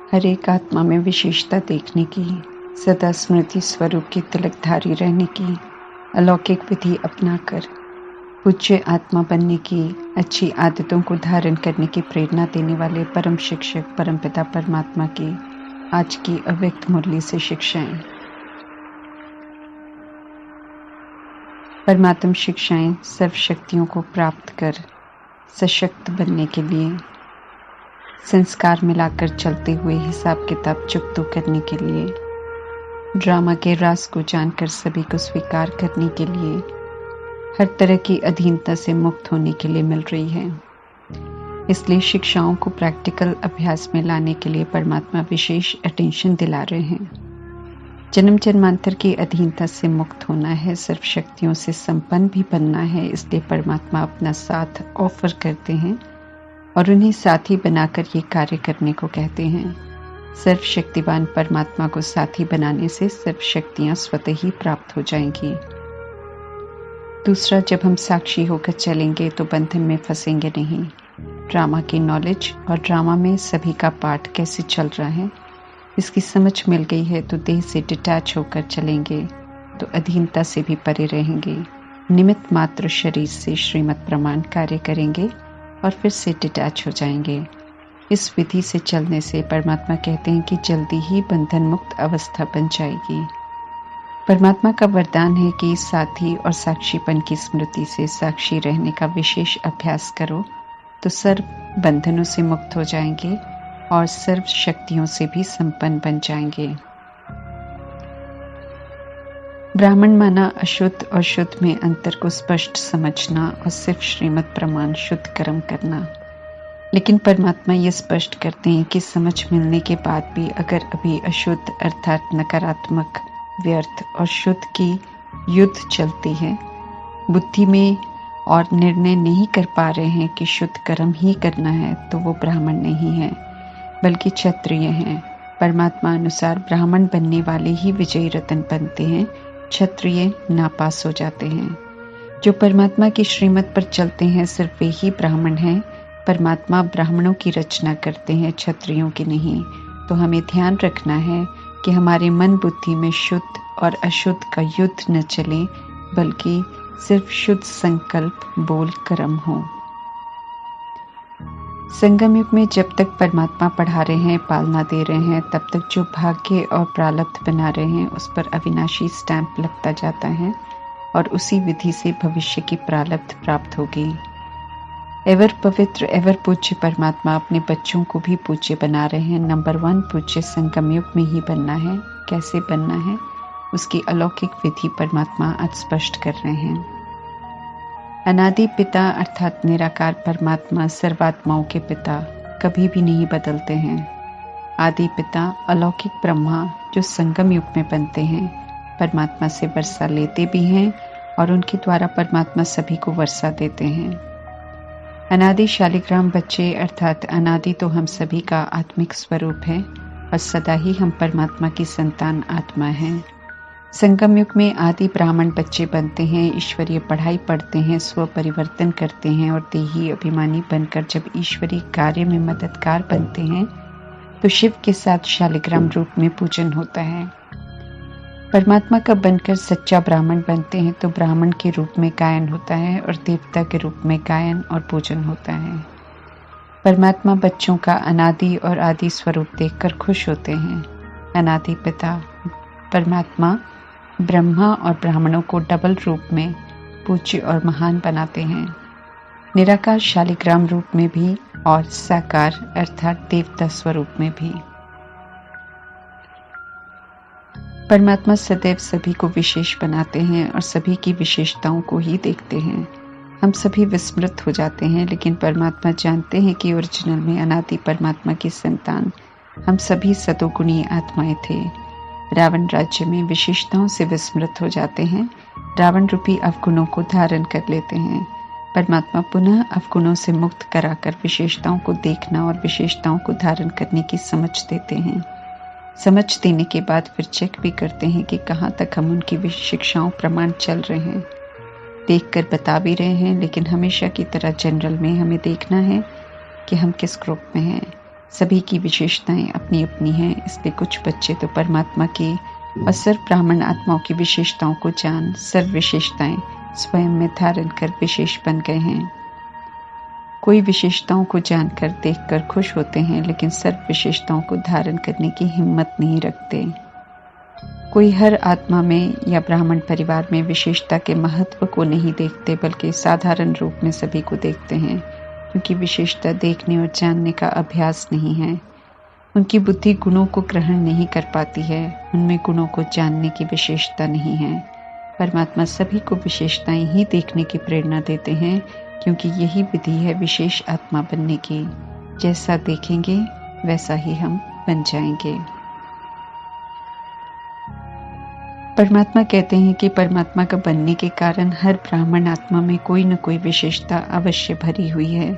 हर एक आत्मा में विशेषता देखने की, सदा स्मृति स्वरूप की तिलकधारी रहने की अलौकिक विधि अपनाकर पूज्य आत्मा बनने की, अच्छी आदतों को धारण करने की प्रेरणा देने वाले परम शिक्षक परमपिता परमात्मा की आज की अव्यक्त मुरली से शिक्षाएं। परमात्म शिक्षाएं सर्व शक्तियों को प्राप्त कर सशक्त बनने के लिए, संस्कार मिलाकर चलते हुए हिसाब किताब चुकता करने के लिए, ड्रामा के राज को जानकर सभी को स्वीकार करने के लिए, हर तरह की अधीनता से मुक्त होने के लिए मिल रही है। इसलिए शिक्षाओं को प्रैक्टिकल अभ्यास में लाने के लिए परमात्मा विशेष अटेंशन दिला रहे हैं। जन्म जन्मांतर की अधीनता से मुक्त होना है, सर्व शक्तियों से संपन्न भी बनना है। इसलिए परमात्मा अपना साथ ऑफर करते हैं और उन्हें साथी बनाकर ये कार्य करने को कहते हैं। सर्वशक्तिवान परमात्मा को साथी बनाने से सर्व शक्तियां स्वतः ही प्राप्त हो जाएंगी। दूसरा, जब हम साक्षी होकर चलेंगे तो बंधन में फंसेंगे नहीं। ड्रामा की नॉलेज और ड्रामा में सभी का पार्ट कैसे चल रहा है इसकी समझ मिल गई है तो देह से डिटैच होकर चलेंगे तो अधीनता से भी परे रहेंगे। निमित्त मात्र शरीर से श्रीमत प्रमाण कार्य करेंगे और फिर से डिटैच हो जाएंगे। इस विधि से चलने से परमात्मा कहते हैं कि जल्दी ही बंधन मुक्त अवस्था बन जाएगी। परमात्मा का वरदान है कि साथी और साक्षीपन की स्मृति से साक्षी रहने का विशेष अभ्यास करो तो सर्व बंधनों से मुक्त हो जाएंगे और सर्व शक्तियों से भी संपन्न बन जाएंगे। ब्राह्मण माना अशुद्ध और शुद्ध में अंतर को स्पष्ट समझना और सिर्फ श्रीमत प्रमाण शुद्ध कर्म करना। लेकिन परमात्मा ये स्पष्ट करते हैं कि समझ मिलने के बाद भी अगर अभी अशुद्ध अर्थात नकारात्मक, व्यर्थ और शुद्ध की युद्ध चलती है, बुद्धि में और निर्णय नहीं कर पा रहे हैं कि शुद्ध कर्म ही करना है, तो वो ब्राह्मण नहीं है बल्कि क्षत्रिय हैं। परमात्मा अनुसार ब्राह्मण बनने वाले ही विजयी रतन बनते हैं, क्षत्रिय नापास हो जाते हैं। जो परमात्मा की श्रीमत पर चलते हैं सिर्फ वे ही ब्राह्मण हैं। परमात्मा ब्राह्मणों की रचना करते हैं, क्षत्रियों की नहीं। तो हमें ध्यान रखना है कि हमारे मन बुद्धि में शुद्ध और अशुद्ध का युद्ध न चले, बल्कि सिर्फ शुद्ध संकल्प बोल कर्म हो। संगम युग में जब तक परमात्मा पढ़ा रहे हैं, पालना दे रहे हैं, तब तक जो भाग्य और प्रारब्ध बना रहे हैं उस पर अविनाशी स्टैंप लगता जाता है और उसी विधि से भविष्य की प्रारब्ध प्राप्त होगी। एवर पवित्र एवर पूज्य परमात्मा अपने बच्चों को भी पूज्य बना रहे हैं। नंबर 1 पूज्य संगम युग में ही बनना है। कैसे बनना है उसकी अलौकिक विधि परमात्मा आज स्पष्ट कर रहे हैं। अनादि पिता अर्थात निराकार परमात्मा सर्वात्माओं के पिता कभी भी नहीं बदलते हैं। आदि पिता अलौकिक ब्रह्मा जो संगम युग में बनते हैं, परमात्मा से वर्षा लेते भी हैं और उनके द्वारा परमात्मा सभी को वर्षा देते हैं। अनादि शालिग्राम बच्चे अर्थात अनादि तो हम सभी का आत्मिक स्वरूप है और सदा ही हम परमात्मा की संतान आत्मा हैं। संगम युग में आदि ब्राह्मण बच्चे बनते हैं, ईश्वरीय पढ़ाई पढ़ते हैं, स्व परिवर्तन करते हैं और देही अभिमानी बनकर जब ईश्वरीय कार्य में मददगार बनते हैं तो शिव के साथ शालिग्राम रूप में पूजन होता है। परमात्मा का बनकर सच्चा ब्राह्मण बनते हैं तो ब्राह्मण के रूप में गायन होता है और देवता के रूप में गायन और पूजन होता है। परमात्मा बच्चों का अनादि और आदि स्वरूप देखकर खुश होते हैं। अनादि पिता परमात्मा ब्रह्मा और ब्राह्मणों को डबल रूप में पूज्य और महान बनाते हैं। निराकार शालिग्राम रूप में भी और साकार अर्थात देवता स्वरूप में भी। परमात्मा सदैव सभी को विशेष बनाते हैं और सभी की विशेषताओं को ही देखते हैं। हम सभी विस्मृत हो जाते हैं, लेकिन परमात्मा जानते हैं कि ओरिजिनल में अनादि परमात्मा की संतान हम सभी सतोगुणी आत्माएं थे। रावण राज्य में विशेषताओं से विस्मृत हो जाते हैं, रावण रूपी अवगुणों को धारण कर लेते हैं। परमात्मा पुनः अवगुणों से मुक्त कराकर विशेषताओं को देखना और विशेषताओं को धारण करने की समझ देते हैं। समझ देने के बाद फिर चेक भी करते हैं कि कहाँ तक हम उनकी शिक्षाओं प्रमाण चल रहे हैं। देखकर बता भी रहे हैं, लेकिन हमेशा की तरह जनरल में हमें देखना है कि हम किस ग्रुप में हैं। सभी की विशेषताएं अपनी अपनी हैं, इसलिए कुछ बच्चे तो परमात्मा की और सर्व ब्राह्मण आत्माओं की विशेषताओं को जान सर्व विशेषताएं स्वयं में धारण कर विशेष बन गए हैं। कोई विशेषताओं को जानकर देखकर खुश होते हैं, लेकिन सर्व विशेषताओं को धारण करने की हिम्मत नहीं रखते। कोई हर आत्मा में या ब्राह्मण परिवार में विशेषता के महत्व को नहीं देखते, बल्कि साधारण रूप में सभी को देखते हैं, क्योंकि विशेषता देखने और जानने का अभ्यास नहीं है। उनकी बुद्धि गुणों को ग्रहण नहीं कर पाती है, उनमें गुणों को जानने की विशेषता नहीं है। परमात्मा सभी को विशेषताएं ही देखने की प्रेरणा देते हैं, क्योंकि यही विधि है विशेष आत्मा बनने की। जैसा देखेंगे वैसा ही हम बन जाएंगे। परमात्मा कहते हैं कि परमात्मा का बनने के कारण हर ब्राह्मण आत्मा में कोई न कोई विशेषता अवश्य भरी हुई है,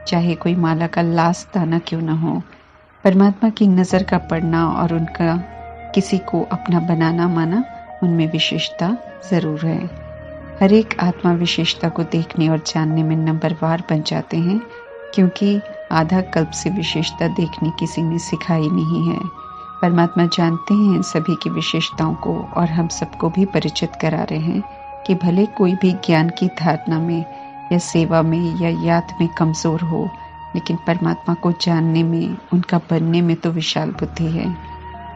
चाहे कोई माला का लास्ट दाना क्यों न हो। परमात्मा की नज़र का पड़ना और उनका किसी को अपना बनाना माना, उनमें विशेषता जरूर है। हर एक आत्मा विशेषता को देखने और जानने में नंबरवार बन जाते हैं, क्योंकि आधा कल्प से विशेषता देखने किसी ने सिखाई नहीं है। परमात्मा जानते हैं सभी की विशेषताओं को और हम सबको भी परिचित करा रहे हैं कि भले कोई भी ज्ञान की धारणा में या सेवा में या याद में कमजोर हो, लेकिन परमात्मा को जानने में, उनका बनने में तो विशाल बुद्धि है।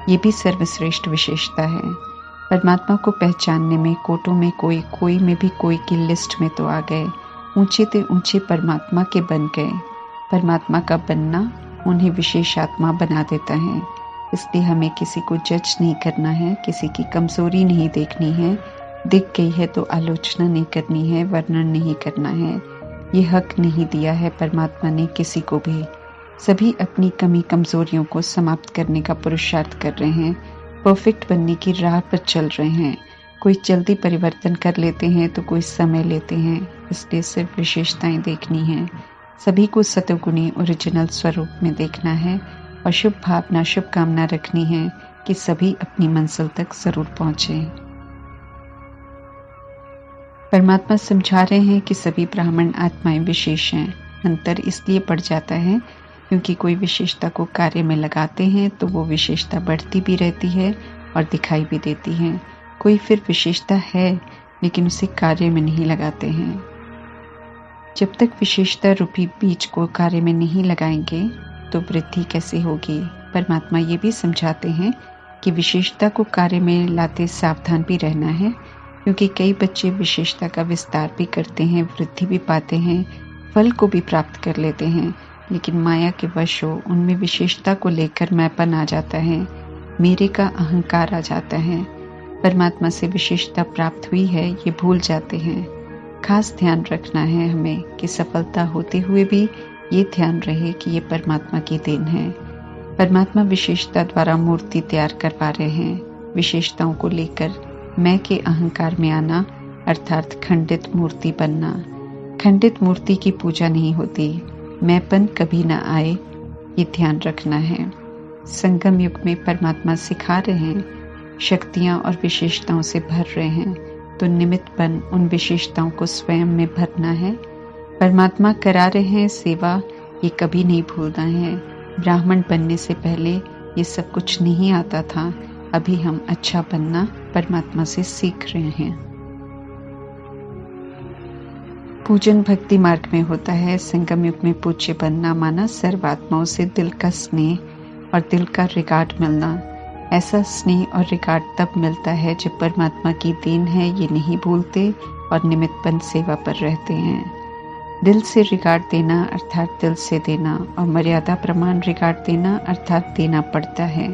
ये भी सर्वश्रेष्ठ विशेषता है। परमात्मा को पहचानने में कोटों में कोई में भी कोई की लिस्ट में तो आ गए, ऊंचे ते ऊंचे परमात्मा के बन गए। परमात्मा का बनना उन्हें विशेष आत्मा बना देता है। इसलिए हमें किसी को जज नहीं करना है, किसी की कमजोरी नहीं देखनी है, दिख गई है तो आलोचना नहीं करनी है, वर्णन नहीं करना है। ये हक नहीं दिया है परमात्मा ने किसी को भी। सभी अपनी कमी कमजोरियों को समाप्त करने का पुरुषार्थ कर रहे हैं, परफेक्ट बनने की राह पर चल रहे हैं। कोई जल्दी परिवर्तन कर लेते हैं तो कोई समय लेते हैं, इसलिए सिर्फ विशेषताएं देखनी है। सभी को सतोगुणी ओरिजिनल स्वरूप में देखना है और शुभ भावना, शुभ कामना रखनी है कि सभी अपनी मंजिल तक जरूर पहुंचे। परमात्मा समझा रहे हैं कि सभी ब्राह्मण आत्माएं विशेष हैं। अंतर इसलिए बढ़ जाता है क्योंकि कोई विशेषता को कार्य में लगाते हैं तो वो विशेषता बढ़ती भी रहती है और दिखाई भी देती है। कोई फिर विशेषता है लेकिन उसे कार्य में नहीं लगाते हैं। जब तक विशेषता रूपी बीज को कार्य में नहीं लगाएंगे तो वृद्धि कैसे होगी। परमात्मा ये भी समझाते हैं कि विशेषता को कार्य में लाते सावधान भी रहना है, क्योंकि कई बच्चे विशेषता का विस्तार भी करते हैं, वृद्धि भी पाते हैं, फल को भी प्राप्त कर लेते हैं, लेकिन माया के वश हो उनमें विशेषता को लेकर मैंपन आ जाता है, मेरे का अहंकार आ जाता है। परमात्मा से विशेषता प्राप्त हुई है ये भूल जाते हैं। खास ध्यान रखना है हमें कि सफलता होते हुए भी ये ध्यान रहे कि ये परमात्मा की देन है। परमात्मा विशेषता द्वारा मूर्ति तैयार करवा रहे हैं। विशेषताओं को लेकर मैं के अहंकार में आना अर्थात खंडित मूर्ति बनना। खंडित मूर्ति की पूजा नहीं होती, मैंपन कभी ना आए, ये ध्यान रखना है। संगम युग में परमात्मा सिखा रहे हैं, शक्तियां और विशेषताओं से भर रहे हैं, तो निमित्त बन उन विशेषताओं को स्वयं में भरना है। परमात्मा करा रहे हैं सेवा, ये कभी नहीं भूलना है। ब्राह्मण बनने से पहले ये सब कुछ नहीं आता था, अभी हम अच्छा बनना परमात्मा से सीख रहे हैं। पूजन भक्ति मार्ग में होता है। संगम युग में पूज्य बनना माना सर्वात्माओं से दिल का स्नेह और दिल का रिगार्ड मिलना। ऐसा स्नेह और रिगार्ड तब मिलता है जब परमात्मा की देन है ये नहीं भूलते और निमित्तपन सेवा पर रहते हैं। दिल से रिगार्ड देना अर्थात दिल से देना और मर्यादा प्रमाण रिगार्ड देना अर्थात देना पड़ता है।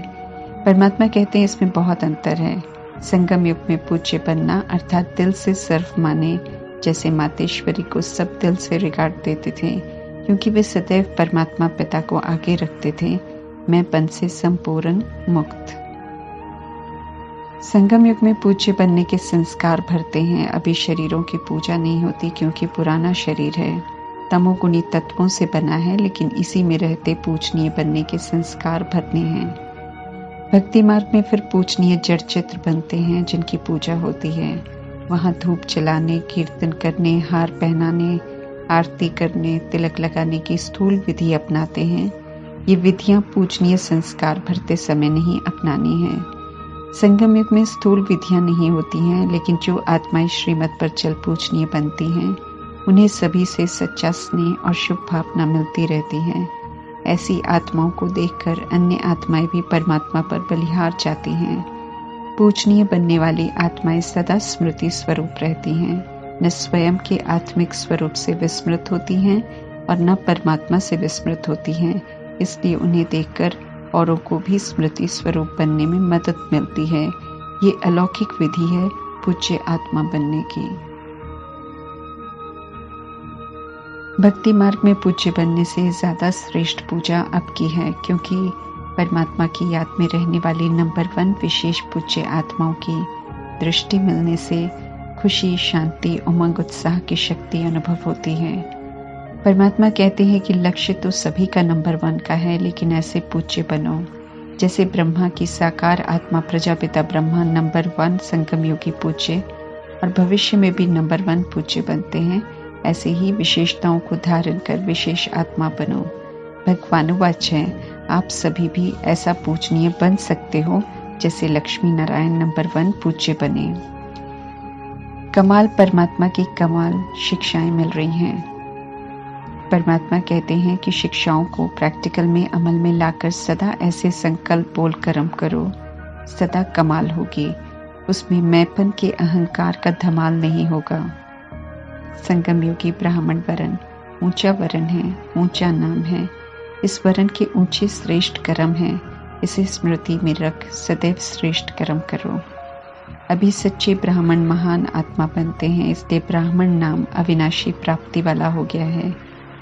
परमात्मा कहते हैं इसमें बहुत अंतर है। संगम युग में पूज्य बनना अर्थात दिल से सर्व माने, जैसे मातेश्वरी को सब दिल से रिगार्ड देते थे, क्योंकि वे सदैव परमात्मा पिता को आगे रखते थे, मैंपन से संपूर्ण मुक्त। संगम युग में पूज्य बनने के संस्कार भरते हैं। अभी शरीरों की पूजा नहीं होती क्योंकि पुराना शरीर है, तमोगुणी तत्वों से बना है, लेकिन इसी में रहते पूजनीय बनने के संस्कार भरने हैं। भक्ति मार्ग में फिर पूजनीय जड़ चित्र बनते हैं जिनकी पूजा होती है। वहां धूप जलाने, कीर्तन करने, हार पहनाने, आरती करने, तिलक लगाने की स्थूल विधि अपनाते हैं। ये विधियां पूजनीय संस्कार भरते समय नहीं अपनानी है। संगम युग में स्थूल विधियां नहीं होती हैं, लेकिन जो आत्माएं श्रीमत पर चल पूजनीय बनती हैं, उन्हें सभी से सच्चा स्नेह और शुभ भावना मिलती रहती है। ऐसी आत्माओं को देखकर अन्य आत्माएं भी परमात्मा पर बलिहार जाती हैं। पूजनीय बनने वाली आत्माएं सदा स्मृति स्वरूप रहती हैं, न स्वयं के आत्मिक स्वरूप से विस्मृत होती हैं और न परमात्मा से विस्मृत होती हैं। इसलिए उन्हें देखकर औरों को भी स्मृति स्वरूप बनने में मदद मिलती है। ये अलौकिक विधि है पूज्य आत्मा बनने की। भक्ति मार्ग में पूज्य बनने से ज्यादा श्रेष्ठ पूजा अब की है, क्योंकि परमात्मा की याद में रहने वाली नंबर 1 विशेष पूज्य आत्माओं की दृष्टि मिलने से खुशी, शांति, उमंग, उत्साह की शक्ति अनुभव होती है। परमात्मा कहते हैं कि लक्ष्य तो सभी का नंबर 1 का है, लेकिन ऐसे पूज्य बनो जैसे ब्रह्मा की साकार आत्मा प्रजापिता ब्रह्मा नंबर 1 संगम योगी पूज्य और भविष्य में भी नंबर 1 पूज्य बनते हैं। ऐसे ही विशेषताओं को धारण कर विशेष आत्मा बनो। भगवानुवाच है, आप सभी भी ऐसा पूजनीय बन सकते हो जैसे लक्ष्मी नारायण नंबर 1 पूज्य बने। कमाल परमात्मा की कमाल शिक्षाएं मिल रही हैं। परमात्मा कहते हैं कि शिक्षाओं को प्रैक्टिकल में अमल में लाकर सदा ऐसे संकल्प बोल कर्म करो, सदा कमाल होगी। उसमें मैंपन के अहंकार का धमाल नहीं होगा। संगम योगी ब्राह्मण वरण ऊंचा वरण है, ऊंचा नाम है। इस वरण के ऊंचे श्रेष्ठ कर्म है। इसे स्मृति में रख सदैव श्रेष्ठ कर्म करो। अभी सच्चे ब्राह्मण महान आत्मा बनते हैं, इसलिए ब्राह्मण नाम अविनाशी प्राप्ति वाला हो गया है।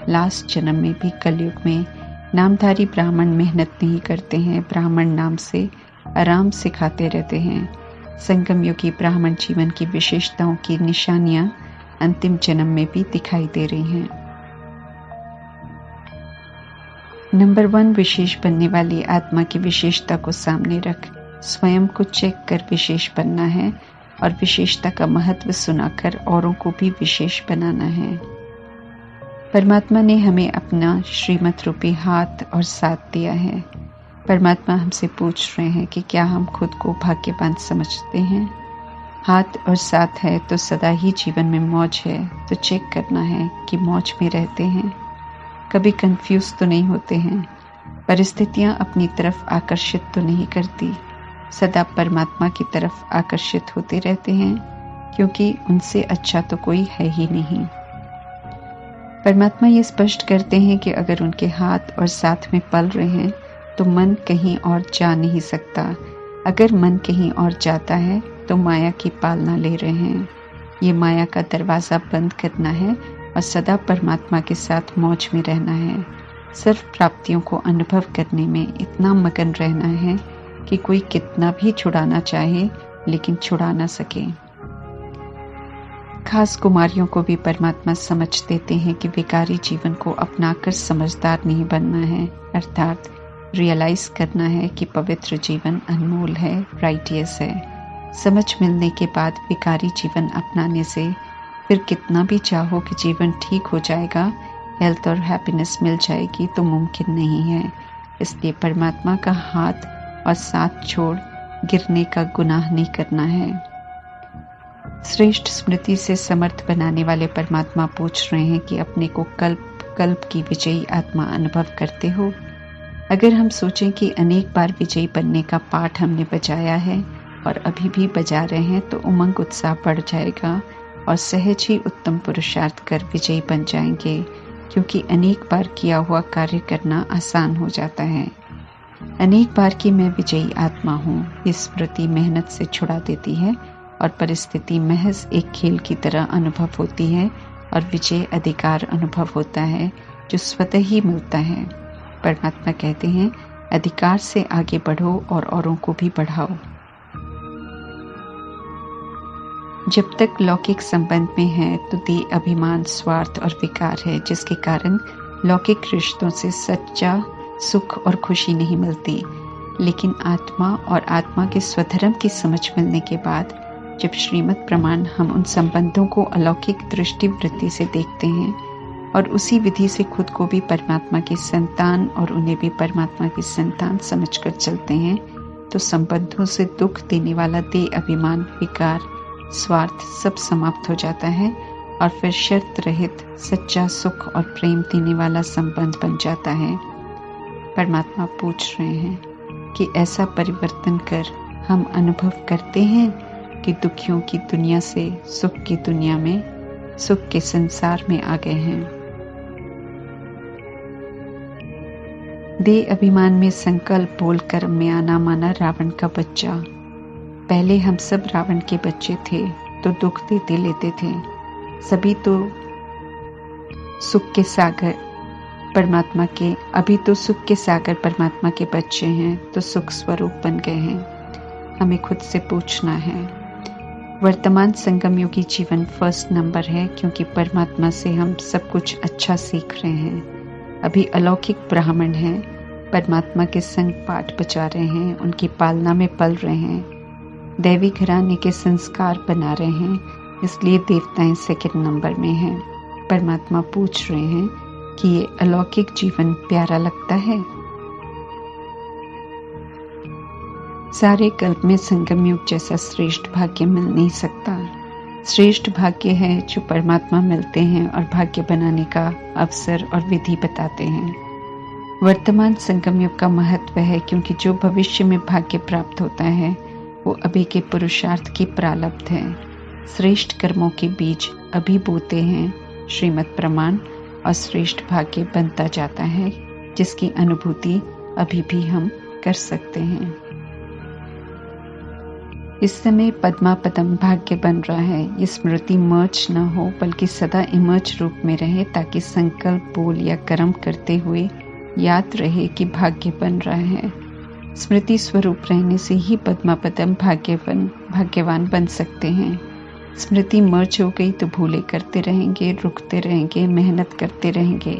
लास्ट जन्म में भी कलयुग में नामधारी ब्राह्मण मेहनत नहीं करते हैं, ब्राह्मण नाम से आराम से खाते रहते हैं। संगम योगी ब्राह्मण जीवन की विशेषताओं की निशानियां अंतिम जन्म में भी दिखाई दे रही हैं। नंबर 1 विशेष बनने वाली आत्मा की विशेषता को सामने रख स्वयं को चेक कर विशेष बनना है और विशेषता का महत्व सुनाकर औरों को भी विशेष बनाना है। परमात्मा ने हमें अपना श्रीमत रूपी हाथ और साथ दिया है। परमात्मा हमसे पूछ रहे हैं कि क्या हम खुद को भाग्यवान समझते हैं। हाथ और साथ है तो सदा ही जीवन में मौज है, तो चेक करना है कि मौज में रहते हैं, कभी कंफ्यूज तो नहीं होते हैं, परिस्थितियां अपनी तरफ आकर्षित तो नहीं करती, सदा परमात्मा की तरफ आकर्षित होते रहते हैं, क्योंकि उनसे अच्छा तो कोई है ही नहीं। परमात्मा ये स्पष्ट करते हैं कि अगर उनके हाथ और साथ में पल रहे हैं तो मन कहीं और जा नहीं सकता। अगर मन कहीं और जाता है तो माया की पालना ले रहे हैं। ये माया का दरवाजा बंद करना है और सदा परमात्मा के साथ मौज में रहना है। सिर्फ प्राप्तियों को अनुभव करने में इतना मगन रहना है कि कोई कितना भी छुड़ाना चाहे लेकिन छुड़ा ना सके। खास कुमारियों को भी परमात्मा समझ देते हैं कि विकारी जीवन को अपनाकर समझदार नहीं बनना है, अर्थात रियलाइज करना है कि पवित्र जीवन अनमोल है, राइटियस है। समझ मिलने के बाद विकारी जीवन अपनाने से फिर कितना भी चाहो कि जीवन ठीक हो जाएगा, हेल्थ और हैप्पीनेस मिल जाएगी, तो मुमकिन नहीं है। इसलिए परमात्मा का हाथ और साथ छोड़ गिरने का गुनाह नहीं करना है। श्रेष्ठ स्मृति से समर्थ बनाने वाले परमात्मा पूछ रहे हैं कि अपने को कल्प कल्प की विजयी आत्मा अनुभव करते हो। अगर हम सोचें कि अनेक बार विजयी बनने का पाठ हमने बजाया है और अभी भी बजा रहे हैं, तो उमंग उत्साह बढ़ जाएगा और सहज ही उत्तम पुरुषार्थ कर विजयी बन जाएंगे, क्योंकि अनेक बार किया हुआ कार्य करना आसान हो जाता है। अनेक बार की मैं विजयी आत्मा हूँ, ये स्मृति मेहनत से छुड़ा देती है और परिस्थिति महज एक खेल की तरह अनुभव होती है और विजय अधिकार अनुभव होता है जो स्वतः ही मिलता है। परमात्मा कहते हैं, अधिकार से आगे बढ़ो और औरों को भी बढ़ाओ। जब तक लौकिक संबंध में है तो देह अभिमान, स्वार्थ और विकार है, जिसके कारण लौकिक रिश्तों से सच्चा सुख और खुशी नहीं मिलती। लेकिन आत्मा और आत्मा के स्वधर्म की समझ मिलने के बाद जब श्रीमत प्रमाण हम उन संबंधों को अलौकिक दृष्टि वृत्ति से देखते हैं और उसी विधि से खुद को भी परमात्मा की संतान और उन्हें भी परमात्मा की संतान समझकर चलते हैं, तो संबंधों से दुख देने वाला देह अभिमान, विकार, स्वार्थ सब समाप्त हो जाता है और फिर शर्त रहित सच्चा सुख और प्रेम देने वाला संबंध बन जाता है। परमात्मा पूछ रहे हैं कि ऐसा परिवर्तन कर हम अनुभव करते हैं कि दुखियों की दुनिया से सुख की दुनिया में, सुख के संसार में आ गए हैं। देह अभिमान में संकल्प बोल कर्म में आना माना रावण का बच्चा। पहले हम सब रावण के बच्चे थे तो दुख देते लेते थे, सभी तो सुख के सागर परमात्मा के, अभी तो सुख के सागर परमात्मा के बच्चे हैं तो सुख स्वरूप बन गए हैं। हमें खुद से पूछना है। वर्तमान संगम योगी जीवन फर्स्ट नंबर है, क्योंकि परमात्मा से हम सब कुछ अच्छा सीख रहे हैं। अभी अलौकिक ब्राह्मण हैं, परमात्मा के संग पाठ बचा रहे हैं, उनकी पालना में पल रहे हैं, दैवी घराने के संस्कार बना रहे हैं, इसलिए देवताएं सेकंड नंबर में हैं। परमात्मा पूछ रहे हैं कि ये अलौकिक जीवन प्यारा लगता है। सारे कल्प में संगम युग जैसा श्रेष्ठ भाग्य मिल नहीं सकता। श्रेष्ठ भाग्य है जो परमात्मा मिलते हैं और भाग्य बनाने का अवसर और विधि बताते हैं। वर्तमान संगम युग का महत्व है, क्योंकि जो भविष्य में भाग्य प्राप्त होता है वो अभी के पुरुषार्थ की प्रारब्ध है। श्रेष्ठ कर्मों के बीज अभी बोते हैं श्रीमद् प्रमाण, और श्रेष्ठ भाग्य बनता जाता है, जिसकी अनुभूति अभी भी हम कर सकते हैं। इस समय पद्मा पदम भाग्य बन रहा है। ये स्मृति मर्ज न हो, बल्कि सदा इमर्ज रूप में रहे, ताकि संकल्प बोल या कर्म करते हुए याद रहे कि भाग्य बन रहा है। स्मृति स्वरूप रहने से ही पद्मा पदम भाग्यवान बन सकते हैं। स्मृति मर्ज हो गई तो भूले करते रहेंगे, रुकते रहेंगे, मेहनत करते रहेंगे।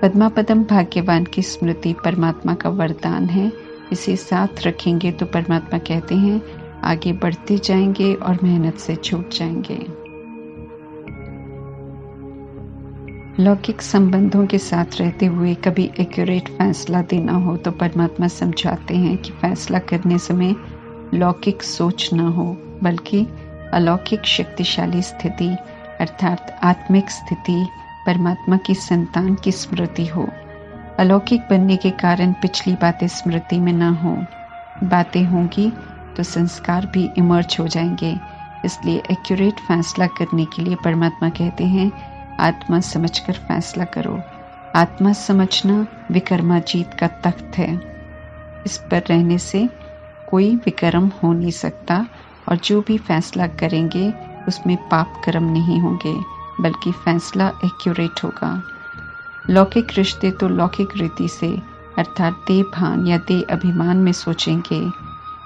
पद्मा पदम भाग्यवान की स्मृति परमात्मा का वरदान है। इसे साथ रखेंगे तो परमात्मा कहते हैं आगे बढ़ते जाएंगे और मेहनत से छूट जाएंगे। लौकिक संबंधों के साथ रहते हुए कभी एक्यूरेट फैसला देना हो तो परमात्मा समझाते हैं कि फैसला करने समय लौकिक सोच न हो, बल्कि अलौकिक शक्तिशाली स्थिति अर्थात आत्मिक स्थिति, परमात्मा की संतान की स्मृति हो। अलौकिक बनने के कारण पिछली बातें स्मृति में न हो। बातें होंगी तो संस्कार भी इमर्ज हो जाएंगे। इसलिए एक्यूरेट फैसला करने के लिए परमात्मा कहते हैं आत्मा समझकर फैसला करो। आत्मा समझना विकर्माजीत का तख्त है। इस पर रहने से कोई विकर्म हो नहीं सकता, और जो भी फैसला करेंगे उसमें पाप कर्म नहीं होंगे, बल्कि फैसला एक्यूरेट होगा। लौकिक रिश्ते तो लौकिक रीति से अर्थात देह भान या देह अभिमान में सोचेंगे,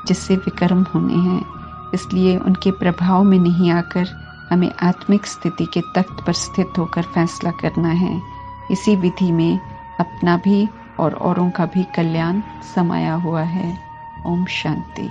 जिससे विकर्म होने हैं। इसलिए उनके प्रभाव में नहीं आकर हमें आत्मिक स्थिति के तख्त पर स्थित होकर फैसला करना है। इसी विधि में अपना भी और औरों का भी कल्याण समाया हुआ है। ओम शांति।